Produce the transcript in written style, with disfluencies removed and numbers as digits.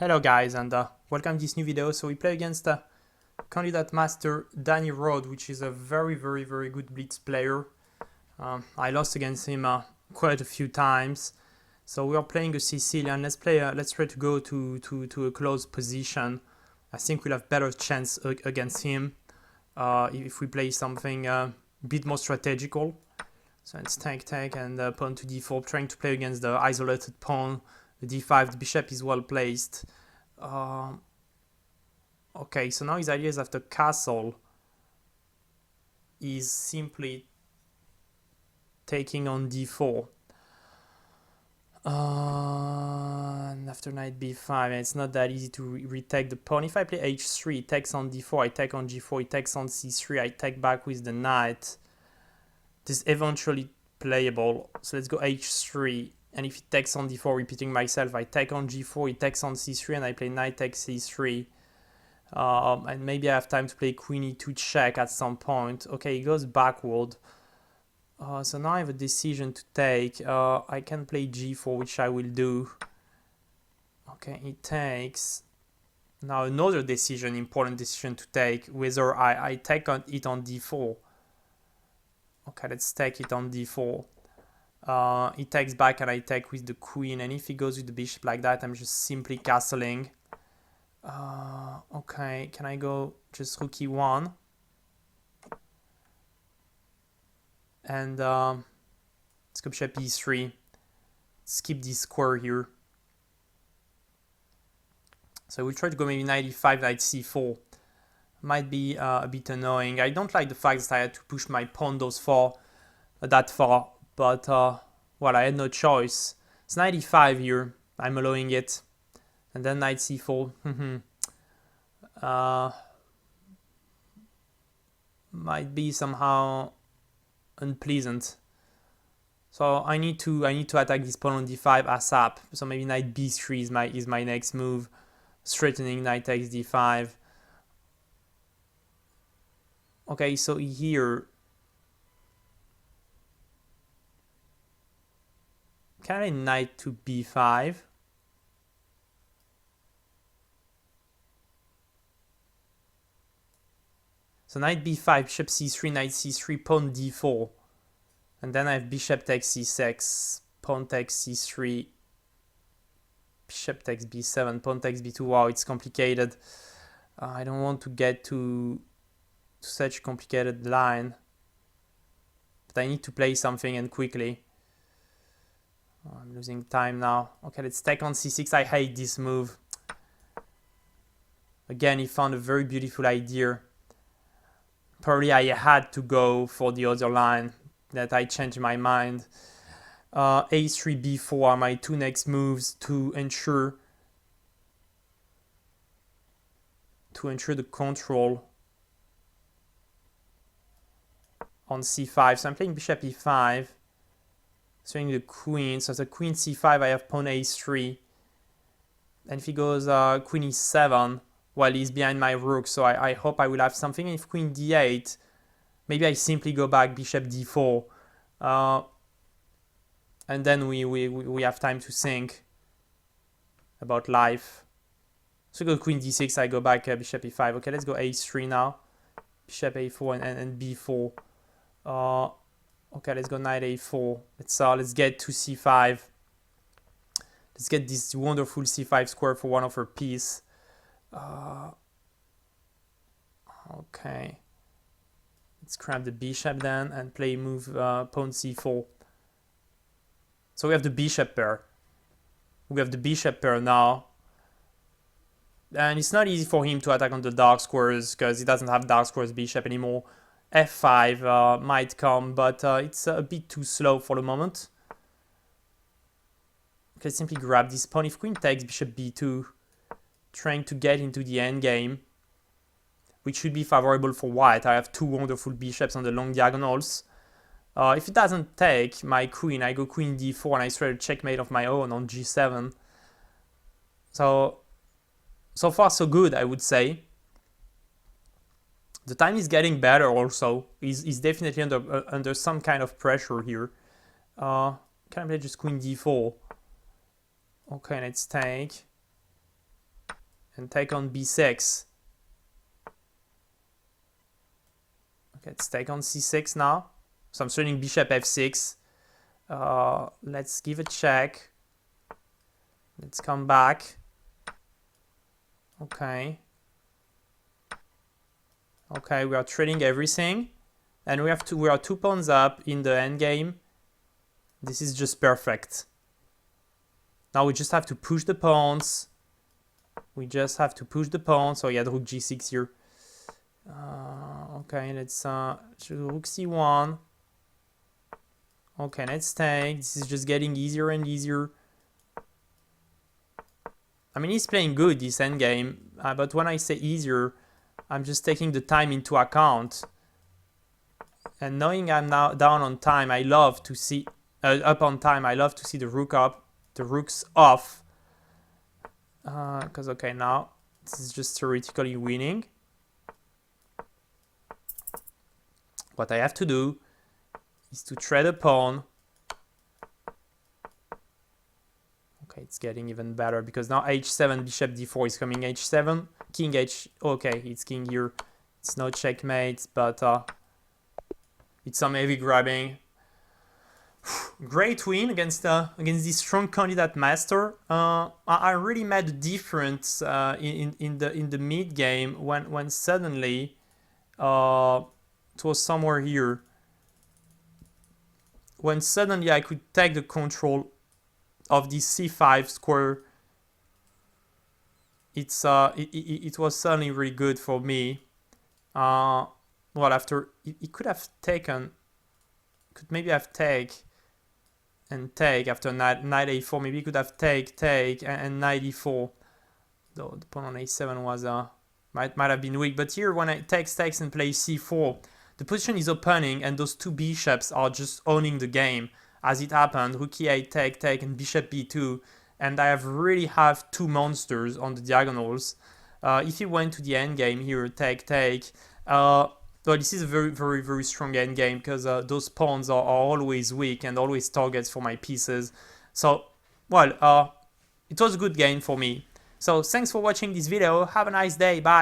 Hello guys, and welcome to this new video. So we play against candidate master Danny Rode, which is a very good Blitz player. I lost against him quite a few times. So we are playing a Sicilian. Let's try to go to a close position. I think we'll have better chance against him if we play something a bit more strategical. So it's take and pawn to d4, trying to play against the isolated pawn. The d5, the bishop is well placed. Okay, so now his idea is after castle is simply taking on d4. And after knight b5, it's not that easy to retake the pawn. If I play h3, it takes on d4, I take on g4, it takes on c3, I take back with the knight. This is eventually playable, so let's go h3. And if it takes on d4, repeating myself, I take on g4, it takes on c3, and I play knight takes c3. And maybe I have time to play queen e2 check at some point. Okay, he goes backward. So now I have a decision to take. I can play g4, which I will do. Okay, he takes. Now another decision, important decision to take, whether I take it on d4. Okay, let's take it on d4. He takes back and I take with the queen, and if he goes with the bishop like that, I'm just simply castling. Okay, can I go just rook e1? And let's go bishop e3. Skip this square here. So we'll try to go maybe knight e5, knight c4. Might be a bit annoying. I don't like the fact that I had to push my pawn that far. But, well, I had no choice. It's knight e5 here. I'm allowing it. And then knight c4. Might be somehow unpleasant. So I need to attack this pawn on d5 ASAP. So maybe knight b3 is my next move. Straightening knight takes d5. Okay, so here... Can I knight to b5? So knight b5, bishop c3, knight c3, pawn d4. And then I have bishop takes c6, pawn takes c3, bishop takes b7, pawn takes b2. Wow, it's complicated. I don't want to get to such a complicated line. But I need to play something, and quickly. I'm losing time now. Okay, let's take on c6. I hate this move. Again, he found a very beautiful idea. Probably I had to go for the other line, that I changed my mind. a3, b4 are my two next moves to ensure the control on c5. So I'm playing bishop e5. Swing the queen, so the queen c5, I have pawn a3. And if he goes queen e7, well, he's behind my rook, so I hope I will have something. And if queen d8, maybe I simply go back bishop d4. And then we have time to think about life. So go queen d6, I go back bishop e5. Okay, let's go a3 now. Bishop a4 and b4. Okay, let's go knight a4. Let's get to c5. Let's get this wonderful c5 square for one of her piece. Okay. Let's grab the bishop then and play move pawn c4. So we have the bishop pair. We have the bishop pair now. And it's not easy for him to attack on the dark squares because he doesn't have dark squares bishop anymore. f5 might come, but it's a bit too slow for the moment. Okay, simply grab this pawn. If queen takes, bishop b2, trying to get into the endgame, which should be favorable for white. I have two wonderful bishops on the long diagonals. If it doesn't take my queen, I go queen d4 and I try a checkmate of my own on g7. So far so good, I would say. The time is getting better also. He's definitely under some kind of pressure here. Can I play just queen d4? Okay, let's take. and take on b6. Okay, let's take on c6 now. So I'm threatening bishop f6. Let's give a check. Let's come back. Okay. Okay, we are trading everything. And we are 2 pawns up in the endgame. This is just perfect. Now we just have to push the pawns. We just have to push the pawns. So yeah, rook g6 here. Okay, let's rook c1. Okay, let's take. This is just getting easier and easier. I mean, he's playing good this endgame, but when I say easier, I'm just taking the time into account. And knowing I'm now down on time, I love to see up on time. I love to see the rook up, the rooks off. Because okay, now this is just theoretically winning. What I have to do is to trade a pawn. Okay, it's getting even better because now h7, bishop d4 is coming. h7, king h. Okay, it's king here. It's no checkmate, but it's some heavy grabbing. Great win against this strong candidate master. I really made a difference in the mid game when suddenly it was somewhere here. When suddenly I could take the control of the c5 square, it was suddenly really good for me. Well, after he could have taken, could maybe have take and take after knight a4. Maybe he could have take and knight e4. Though the pawn on a7 was might have been weak. But here when I takes and play c4, the position is opening and those two bishops are just owning the game. As it happened, rook e8, take, and bishop b2, and I have two monsters on the diagonals. If he went to the endgame here, take, well, this is a very strong endgame because those pawns are always weak and always targets for my pieces. So, well, it was a good game for me. So, thanks for watching this video. Have a nice day. Bye.